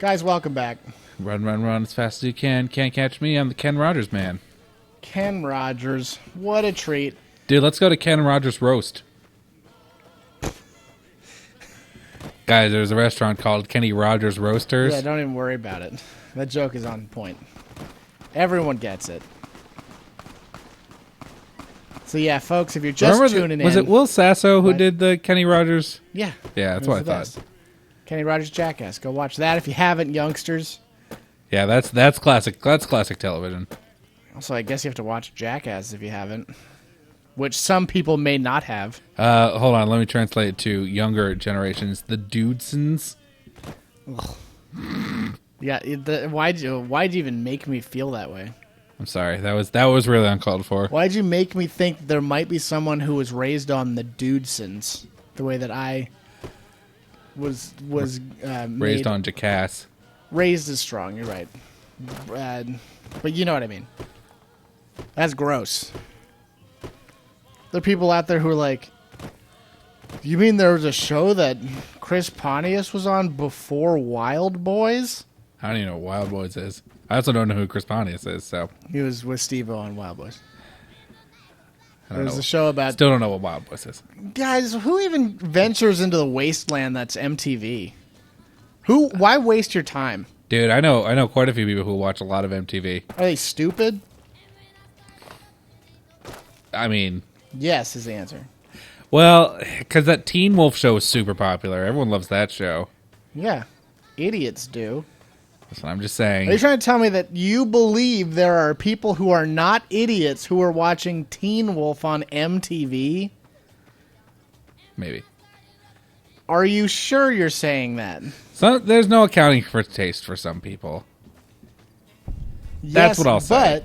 Guys, welcome back. Run, run, run as fast as you can. Can't catch me. I'm the Ken Rogers man. Ken Rogers. What a treat. Dude, let's go to Ken Rogers Roast. Guys, there's a restaurant called Kenny Rogers Roasters. Yeah, don't even worry about it. That joke is on point. Everyone gets it. So yeah, folks, if you're just tuning in... Was it Will Sasso who did the Kenny Rogers? Yeah. Yeah, that's what I thought. Kenny Rogers Jackass. Go watch that if you haven't, youngsters. Yeah, that's classic. That's classic television. Also, I guess you have to watch Jackass if you haven't. Which some people may not have. Hold on, let me translate it to younger generations. The Dudesons. Yeah, why'd you even make me feel that way? I'm sorry, that was really uncalled for. Why'd you make me think there might be someone who was raised on the Dudesons the way that I was Raised on Jackass. Raised is strong, you're right. But you know what I mean. That's gross. There are people out there who are like, you mean there was a show that Chris Pontius was on before Wild Boys? I don't even know what Wild Boys is. I also don't know who Chris Pontius is, so. He was with Steve-O on Wild Boys. There was a show about... Still don't know what Wild Boys is. Guys, who even ventures into the wasteland that's MTV? Why waste your time? Dude, I know quite a few people who watch a lot of MTV. Are they stupid? I mean... Yes is the answer. Well, because that Teen Wolf show is super popular. Everyone loves that show. Yeah. Idiots do. That's what I'm just saying. Are you trying to tell me that you believe there are people who are not idiots who are watching Teen Wolf on MTV? Maybe. Are you sure you're saying that? So, there's no accounting for taste for some people. That's what I'll say. But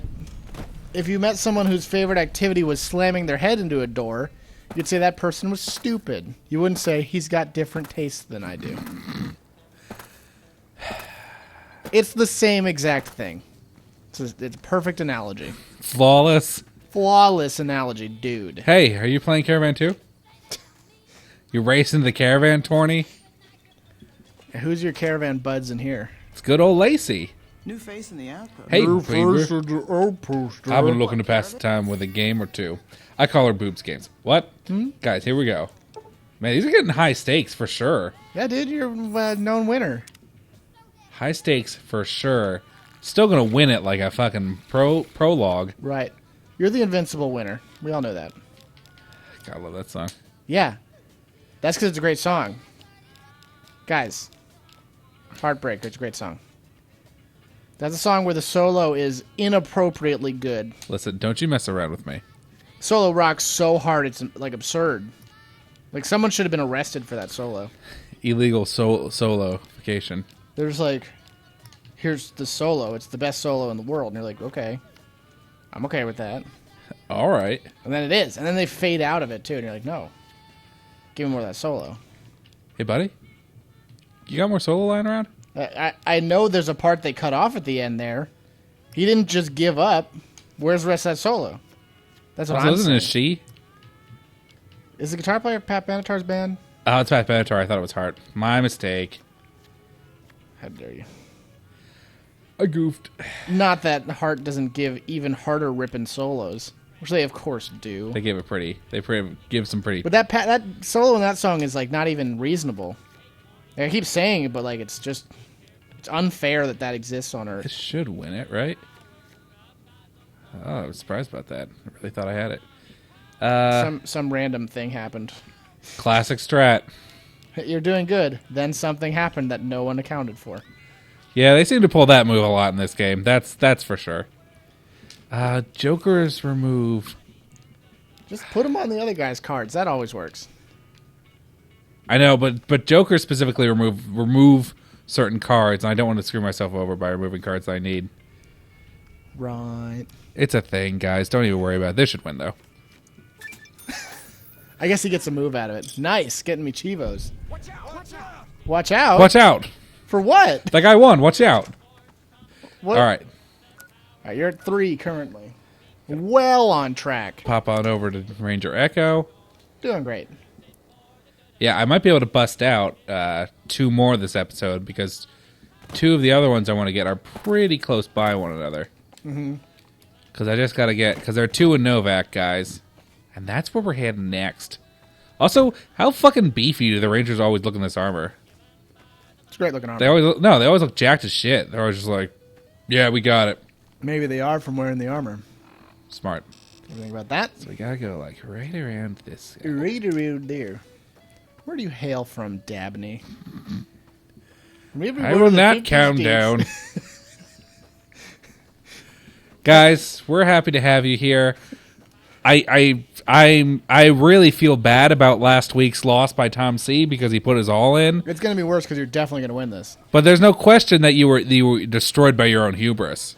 if you met someone whose favorite activity was slamming their head into a door, you'd say that person was stupid. You wouldn't say he's got different tastes than I do. It's the same exact thing. It's a perfect analogy. Flawless. Flawless analogy, dude. Hey, are you playing Caravan 2? You racing the Caravan, Torny? Who's your Caravan buds in here? It's good old Lacey. New face in the outpost. Hey, baby. I've been looking to pass the time with a game or two. I call her boobs games. What? Guys, here we go. Man, these are getting high stakes for sure. Yeah, dude, you're a known winner. High stakes for sure. Still gonna win it like a fucking prologue. Right. You're the invincible winner. We all know that. God, I love that song. Yeah. That's because it's a great song. Guys. Heartbreaker, it's a great song. That's a song where the solo is inappropriately good. Listen, don't you mess around with me. Solo rocks so hard, it's like absurd. Like someone should have been arrested for that solo. Illegal soloification. There's like, here's the solo. It's the best solo in the world. And you're like, okay. I'm okay with that. All right. And then it is. And then they fade out of it, too. And you're like, no. Give me more of that solo. Hey, buddy. You got more solo lying around? I know there's a part they cut off at the end there. He didn't just give up. Where's the rest of that solo? That's what I'm saying. Isn't it she? Is the guitar player Pat Benatar's band? Oh, it's Pat Benatar. I thought it was Hart. My mistake. How dare you? I goofed. Not that Hart doesn't give even harder ripping solos, which they of course do. They give it pretty. They give some pretty. But that solo in that song is like not even reasonable. Like, I keep saying it, but like it's unfair that exists on Earth. It should win it, right? Oh, I was surprised about that. I really thought I had it. Some random thing happened. Classic strat. You're doing good. Then something happened that no one accounted for. Yeah, they seem to pull that move a lot in this game. That's for sure. Joker's remove. Just put them on the other guy's cards. That always works. I know, but Joker specifically remove certain cards, and I don't want to screw myself over by removing cards I need. Right. It's a thing, guys. Don't even worry about it. This should win, though. I guess he gets a move out of it. Nice, getting me Chivos. Watch out! Watch out! Watch out! Watch out! For what? That guy won. Watch out! What? All right. All right, you're at 3 currently. Well on track. Pop on over to Ranger Echo. Doing great. Yeah, I might be able to bust out 2 more this episode because two of the other ones I want to get are pretty close by one another. Because I just got to get... Because there are 2 in Novak, guys. And that's where we're heading next. Also, how fucking beefy do the Rangers always look in this armor? It's great looking armor. They always look jacked as shit. They're always just like, yeah, we got it. Maybe they are from wearing the armor. Smart. What do you think about that? So we gotta go like right around this guy. Right around there. Where do you hail from, Dabney? I will not count down. Guys, we're happy to have you here. I really feel bad about last week's loss by Tom C because he put his all in. It's going to be worse because you're definitely going to win this. But there's no question that you were destroyed by your own hubris.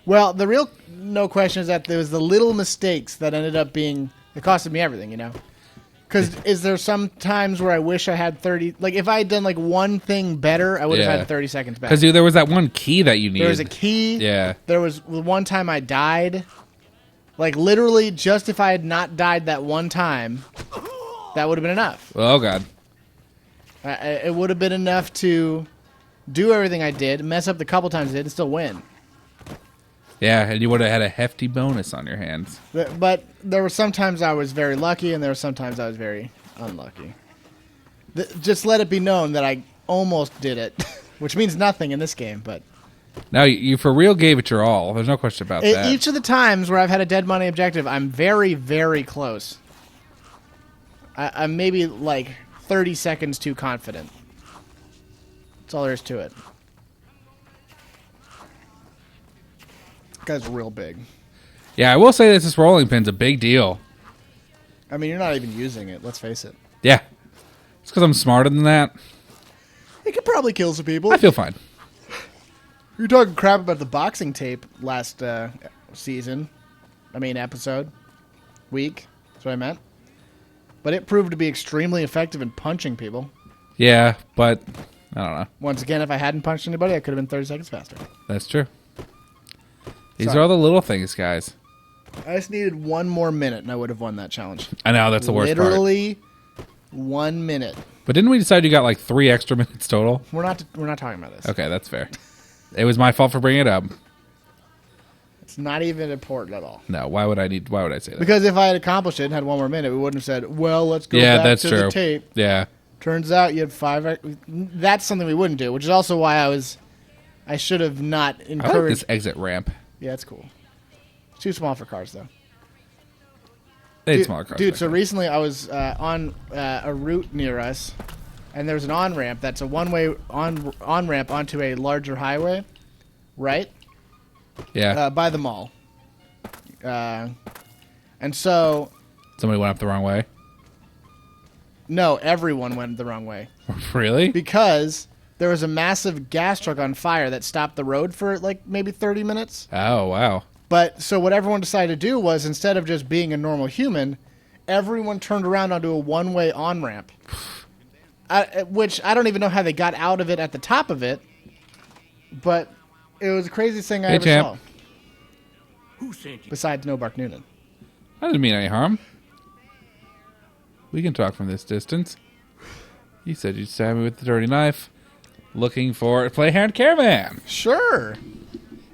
Well, the real no question is that there was the little mistakes that ended up being it costed me everything, you know. Because is there some times where I wish I had 30? Like if I had done like one thing better, I would have had 30 seconds back. Because there was that one key that you needed. There was a key. Yeah. There was one time I died. Like literally, just if I had not died that one time, that would have been enough. Oh God. It would have been enough to do everything I did, mess up the couple times I did, and still win. Yeah, and you would have had a hefty bonus on your hands. But there were some times I was very lucky, and there were some times I was very unlucky. Just let it be known that I almost did it, which means nothing in this game, but... Now, you for real gave it your all. There's no question about that. Each of the times where I've had a dead money objective, I'm very, very close. I'm maybe like 30 seconds too confident. That's all there is to it. Guy's real big. Yeah, I will say that this rolling pin's a big deal. I mean, you're not even using it, let's face it. Yeah. It's because I'm smarter than that. It could probably kill some people. I feel fine. You were talking crap about the boxing tape last season. I mean, episode. Week. That's what I meant. But it proved to be extremely effective in punching people. Yeah, but I don't know. Once again, if I hadn't punched anybody, I could have been 30 seconds faster. That's true. These are all the little things, guys. I just needed one more minute, and I would have won that challenge. I know, that's the worst part. Literally 1 minute. But didn't we decide you got like 3 extra minutes total? We're not talking about this. Okay, that's fair. It was my fault for bringing it up. It's not even important at all. No, why would I say that? Because if I had accomplished it and had one more minute, we wouldn't have said, well, let's go back to the tape. Yeah. Turns out you had 5... That's something we wouldn't do, which is also why I should have not encouraged... I like this exit ramp. Yeah, it's cool. It's too small for cars, though. They had smaller cars. Dude, so recently I was on a route near us, and there's an on-ramp that's a one-way on-ramp onto a larger highway, right? Yeah. By the mall. And so... Somebody went up the wrong way? No, everyone went the wrong way. Really? Because there was a massive gas truck on fire that stopped the road for like maybe 30 minutes. Oh, wow. But so what everyone decided to do was instead of just being a normal human, everyone turned around onto a one-way on-ramp. Which I don't even know how they got out of it at the top of it. But it was the craziest thing I ever saw. Who sent you? Besides No Bark Noonan. I didn't mean any harm. We can talk from this distance. You said you'd stab me with the dirty knife. Looking for a Playhound Caravan. Sure.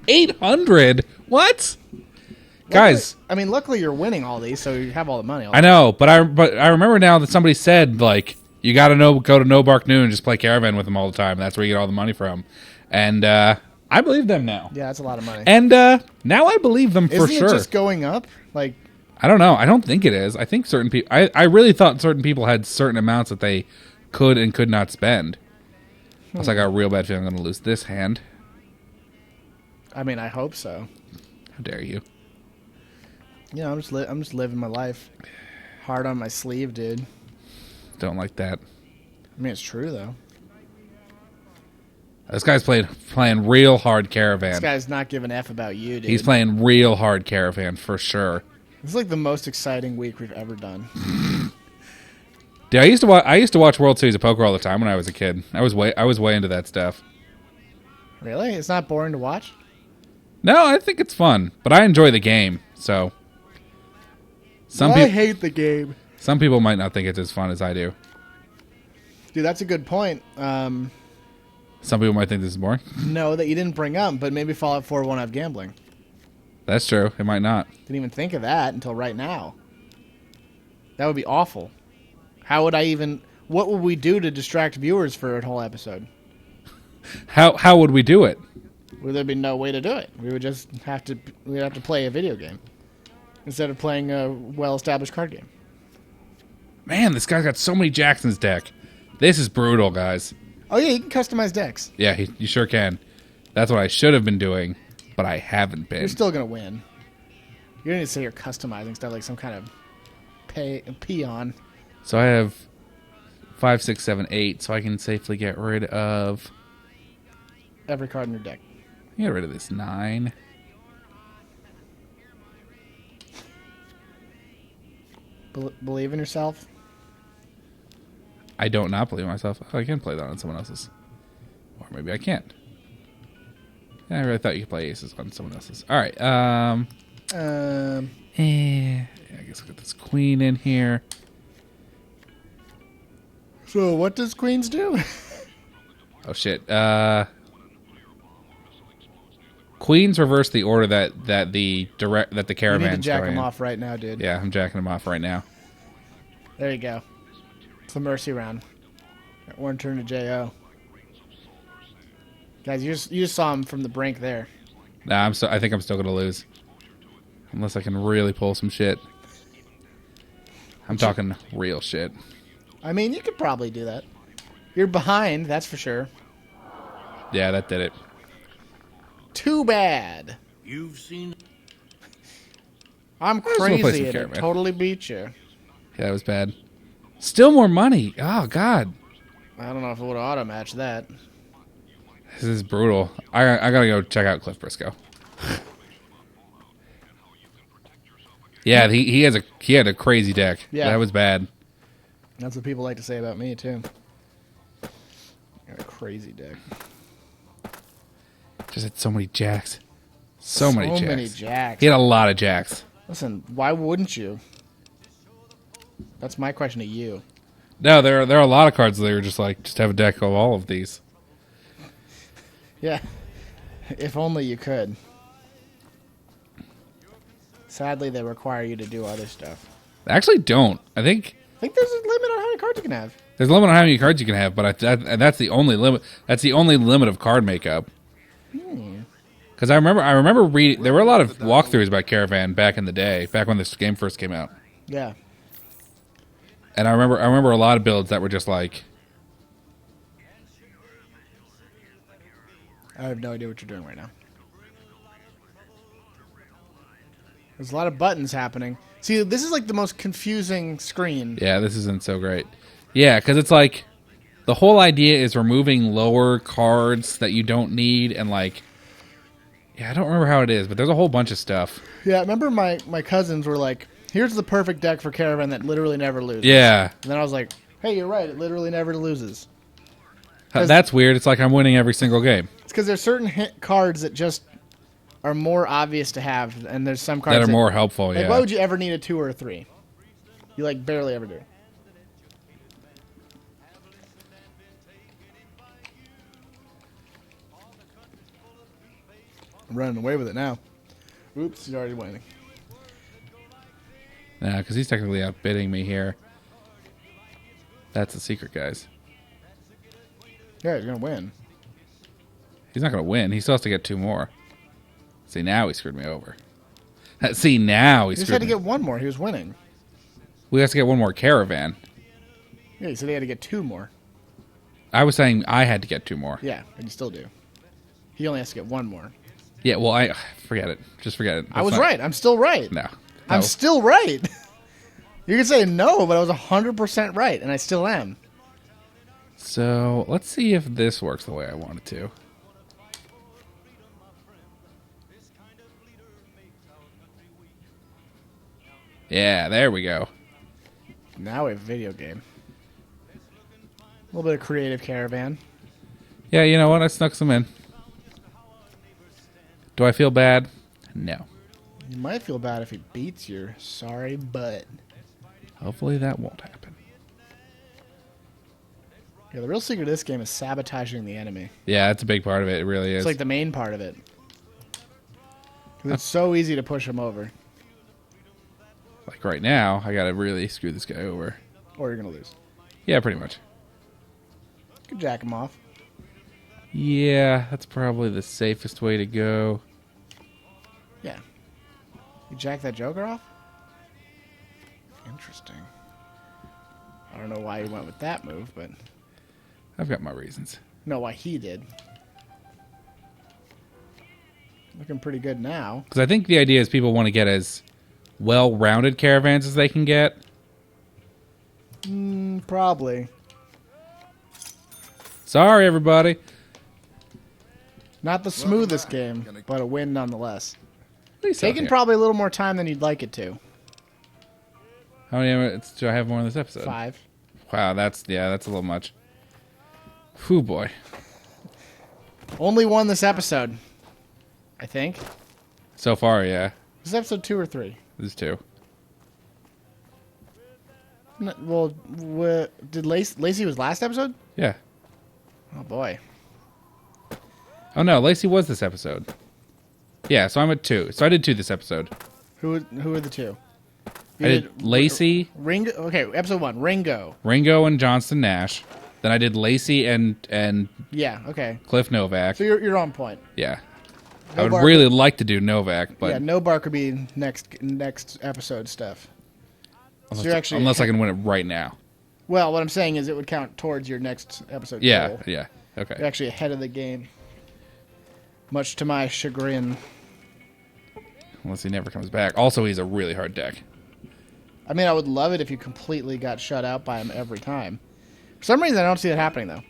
800? What? Guys. I mean, luckily you're winning all these, so you have all the money. I know, but I remember now that somebody said, like, you got to go to No Bark Noon and just play Caravan with them all the time. That's where you get all the money from. And I believe them now. Yeah, that's a lot of money. And now I believe them for sure. Isn't it just going up? Like, I don't know. I don't think it is. I think certain people... I really thought certain people had certain amounts that they could and could not spend. Plus, I got a real bad feeling I'm going to lose this hand. I mean, I hope so. How dare you? You know, I'm just living my life. Hard on my sleeve, dude. Don't like that. I mean, it's true, though. This guy's playing real hard Caravan. This guy's not giving F about you, dude. He's playing real hard Caravan, for sure. This is like the most exciting week we've ever done. Dude, I used to watch World Series of Poker all the time when I was a kid. I was way into that stuff. Really? It's not boring to watch? No, I think it's fun, but I enjoy the game. So I hate the game. Some people might not think it's as fun as I do. Dude, that's a good point. Some people might think this is boring. No, that you didn't bring up, but maybe Fallout 4 won't have gambling. That's true. It might not. Didn't even think of that until right now. That would be awful. How would I even... What would we do to distract viewers for a whole episode? How would we do it? Would there be no way to do it? We would just have to... We'd have to play a video game. Instead of playing a well-established card game. Man, this guy's got so many jacks in his deck. This is brutal, guys. Oh yeah, you can customize decks. Yeah, you sure can. That's what I should have been doing, but I haven't been. You're still going to win. You don't need to say you're customizing stuff like some kind of peon. So I have 5, 6, 7, 8, so I can safely get rid of... Every card in your deck. Get rid of this 9. Believe in yourself. I don't not believe myself. Oh, I can play that on someone else's. Or maybe I can't. I really thought you could play aces on someone else's. Alright, I guess I'll get this queen in here. So what does queens do? Oh shit. Queens reverse the order that the You need caravan's to jack going them in. off right now, dude. Yeah, I'm jacking them off right now. There you go. It's the mercy round. One turn to JO. Guys, you just saw him from the brink there. Nah, I think I'm still gonna lose. Unless I can really pull some shit. I'm talking real shit. I mean, you could probably do that. You're behind, that's for sure. Yeah, that did it. Too bad. You've seen I'm just wanna play crazy some and I Caravan. totally beat you. Yeah, that was bad. Still more money. Oh god, I don't know if it would auto match that. this is brutal. I gotta go check out Cliff Briscoe. Yeah, he had a crazy deck. Yeah. That was bad. That's what people like to say about me too. Got a crazy deck. Just had so many jacks. So many jacks. He had a lot of jacks. Listen, why wouldn't you? That's my question to you. No, there are a lot of cards that they were just like, just have a deck of all of these. Yeah. If only you could. Sadly, they require you to do other stuff. I actually don't. I think I think there's a limit on how many cards you can have. there's a limit on how many cards you can have, but and that's the only limit. That's the only limit of card makeup. Because I remember reading. There were a lot of walkthroughs about Caravan back in the day, back when this game first came out. Yeah. And I remember a lot of builds that were just like, I have no idea what you're doing right now. There's a lot of buttons happening. See, this is like the most confusing screen. yeah, this isn't so great. Yeah, because it's like the whole idea is removing lower cards that you don't need, and like, yeah, I don't remember how it is, but there's a whole bunch of stuff. Yeah, remember my cousins were like, here's the perfect deck for Caravan that literally never loses. Yeah, And then I was like, hey, you're right. It literally never loses. 'Cause- that's weird. It's like I'm winning every single game It's because there's certain cards that just are more obvious to have, and there's some cards that are more helpful. Like, Yeah, why would you ever need a 2 or a 3? You, like, barely ever do. I'm running away with it now. Oops, he's already winning. nah, because he's technically outbidding me here. That's the secret, guys. Yeah, he's going to win. He's not going to win. He still has to get 2 more. See, now he screwed me over. See, now he He just screwed had to me. get 1 more. He was winning. We have to get 1 more Caravan. Yeah, he said he had to get 2 more. I was saying I had to get 2 more. Yeah, and you still do. He only has to get 1 more. Yeah, well, I forget it. Just forget it. I was right. I'm still right. No. I'm still right. You can say no, but I was 100% right, and I still am. So, let's see if this works the way I want it to. Yeah, there we go. Now we have a video game. A little bit of creative Caravan. Yeah, you know what? I snuck some in. Do I feel bad? No. You might feel bad if he beats your sorry butt. Hopefully that won't happen. Yeah, the real secret of this game is sabotaging the enemy. Yeah, that's a big part of it. It really is. It's like the main part of it. 'Cause it's so easy to push him over. Like right now, I gotta really screw this guy over. Or you're going to lose. Yeah, pretty much. You can jack him off. Yeah, that's probably the safest way to go. Yeah. You jack that Joker off? Interesting. I don't know why he went with that move, but... I've got my reasons. know why he did. Looking pretty good now. Because I think the idea is people want to get as well-rounded caravans as they can get. Probably. Sorry, everybody. Not the smoothest game, but a win nonetheless. At least Taking probably a little more time than you'd like it to. How many minutes do I have more in this episode? 5. Wow, that's a little much. Whew, boy. Only one this episode, I think. So far, yeah. This is episode 2 or 3. This is 2. Well, did Lacey was last episode? Yeah. Oh boy. Oh no, Lacey was this episode. Yeah, so I'm at 2. So I did 2 this episode. Who are the 2? I did Lacey. Ringo. Okay, episode 1. Ringo. Ringo and Johnston Nash. Then I did Lacey and Yeah. Okay. Cliff Novak. So you're on point. Yeah. No I would Barker- really like to do Novak, but yeah, no Barker be next episode stuff. unless, so you're actually unless I can win it right now. Well, what I'm saying is it would count towards your next episode. Yeah, goal. yeah. You're Okay. actually ahead of the game. Much to my chagrin. Unless he never comes back. Also, he's a really hard deck. I mean, I would love it if you completely got shut out by him every time. For some reason, I don't see that happening, though.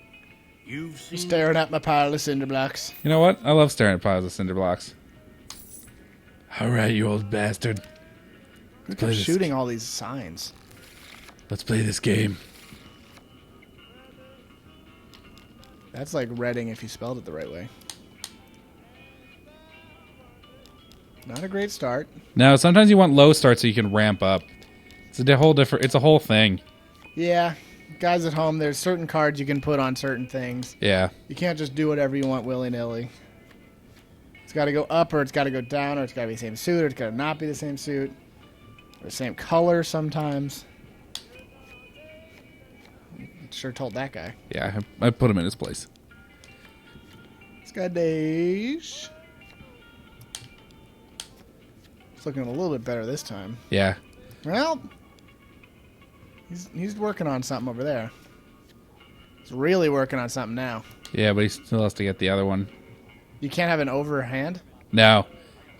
You've seen Staring at my pile of cinder blocks. You know what? I love staring at piles of cinder blocks. All right, you old bastard. Look play at this. shooting all these signs. Let's play this game. That's like Reading if you spelled it the right way. Not a great start. No, sometimes you want low start so you can ramp up. It's a whole different. It's a whole thing. Yeah. Guys at home, there's certain cards you can put on certain things. Yeah. You can't just do whatever you want willy-nilly. It's got to go up, or it's got to go down, or it's got to be the same suit, or it's got to not be the same suit, or the same color sometimes. Sure told that guy. Yeah, I put him in his place. Skadage. It's looking a little bit better this time. Yeah. Well, he's working on something over there. He's really working on something now. Yeah, but he still has to get the other one. You can't have an overhand? No.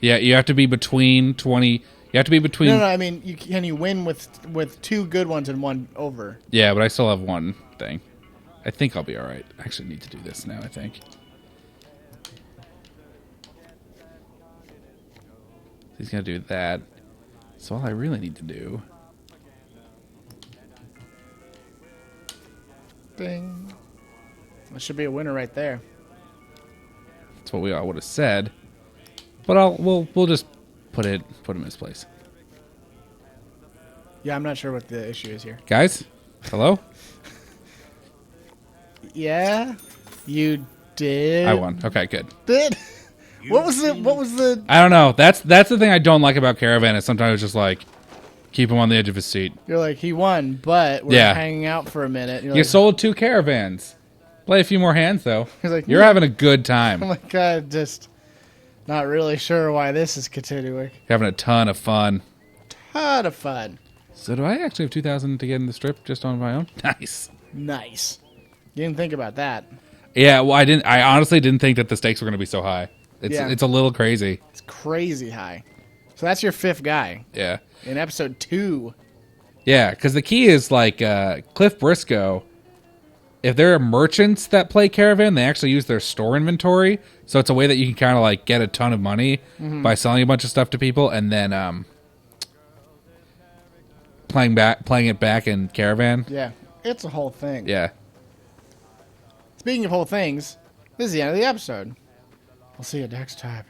Yeah, you have to be between 20... You have to be between... No, I mean, can you win with 2 good ones and 1 over? Yeah, but I still have one thing. I think I'll be all right. I actually need to do this now, I think. He's going to do that. So all I really need to do... Bing. That should be a winner right there. That's what we all would have said. But we'll just put him in his place. Yeah, I'm not sure what the issue is here. Guys? Hello? Yeah, you did. I won. Okay, good. Did. What was the? I don't know. That's the thing I don't like about Caravan is sometimes it's just like keep him on the edge of his seat. You're like, he won, but we're Yeah. hanging out for a minute. You're You like, sold 2 Caravans. Play a few more hands though. He's like, You're "Yeah." having a good I'm time. like, I'm just not really sure why this is continuing. You're having a ton of fun. Ton of fun. So do I actually have 2,000 to get in the strip just on my own? Nice. Nice. You didn't think about that. Yeah, well I honestly didn't think that the stakes were going to be so high. It's a little crazy. It's crazy high. So that's your 5th guy Yeah. in episode 2. Yeah, because the key is like Cliff Briscoe. If there are merchants that play Caravan, they actually use their store inventory. So it's a way that you can kind of like get a ton of money by selling a bunch of stuff to people and then playing it back in Caravan. Yeah, it's a whole thing. Yeah. Speaking of whole things, this is the end of the episode. We'll see you next time.